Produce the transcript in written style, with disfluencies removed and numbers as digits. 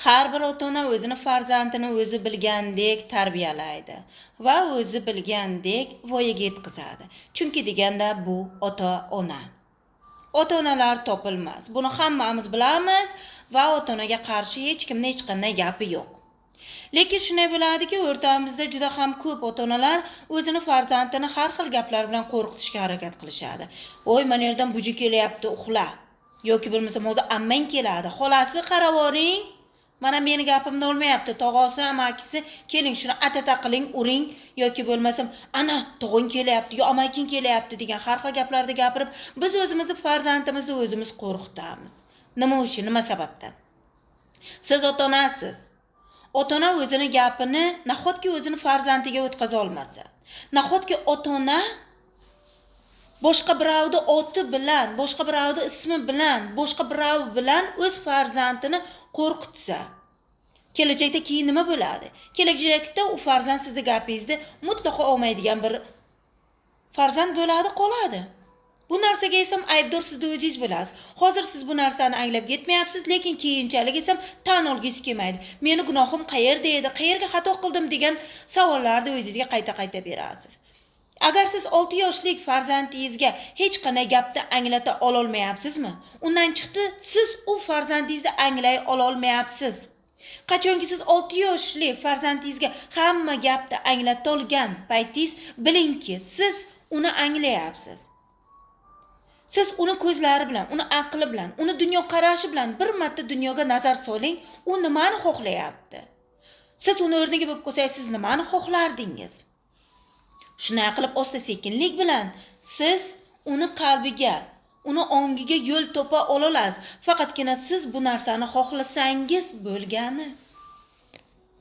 Har bir ota-ona o'zini farzandini o'zi bilgandek tarbiyalaydi va o'zi bilgandek voyaga yetkazadi. Chunki deganda bu ota-ona. Ota-onalar topilmas. Buni hammamiz bilamiz va ota-onaga qarshi hech kimning hech qanday gapi yo'q. Lekin shunday bo'ladiki, o'rtamizda juda ham ko'p ota-onalar o'zini farzandini har xil gaplar bilan qo'rqitishga harakat qilishadi. Voy, mana yerdan buji kelyapti, uxla. Yoki bo'lmasa, hozir ammang keladi. Xolasi qaravoring. Mana meni gapimni olmayapti. Tog'osi, amakisi, keling shuni atata qiling, uring yoki bo'lmasam, ana tog'ing kelyapti, yo amaking kelyapti degan har xil gaplarni gapirib, biz o'zimizni farzandimizni o'zimiz qo'rqitamiz. Nima uchun, nima sababdan? Siz ota-onasiz. Ota-ona o'zini gapini nahotki o'zini farzandiga o'tkaza olmasa. Nahotki ota-ona boshqa birovni oti bilan, boshqa birovni ismi bilan, boshqa birov bilan o'z farzandini qo'rqitsa, kelajakda keyin nima bo'ladi? Kelajakda u farzand sizning gapingizni mutlaqo olmaydigan bir farzand bo'ladi, qoladi. Bu narsaga esa aybdor siz o'zingiz bo'lasiz. Hozir siz bu narsani anglab yetmayapsiz, lekin keyinchalik esa tan olgingiz kelmaydi. Meni gunohim qayerda edi, qayerga xato qildim degan savollarni o'zingizga qayta-qayta berasiz. Agar siz 6 yoshlik farzandingizga hech qanday gapni anglata ololmayapsizmi? Undan chiqdi, siz u farzandingizni anglay ololmayapsiz. Qachonki siz 6 yoshli farzandingizga hamma gapni anglata olgan paytingiz, bilingki, siz uni anglayapsiz. Siz uni ko'zlari bilan, uni aqli bilan, uni dunyoqarashi bilan bir marta dunyoga nazar soling, u nimani xohlayapti? Siz uni o'rniga bo'lib qo'ysangiz, siz nimani xohlardingiz? Shunday qilib asta-sekinlik bilan siz uni qalbiga, uni ongiga yo'l topa olasiz. Faqatgina siz bu narsani xohlasangiz bo'lgani.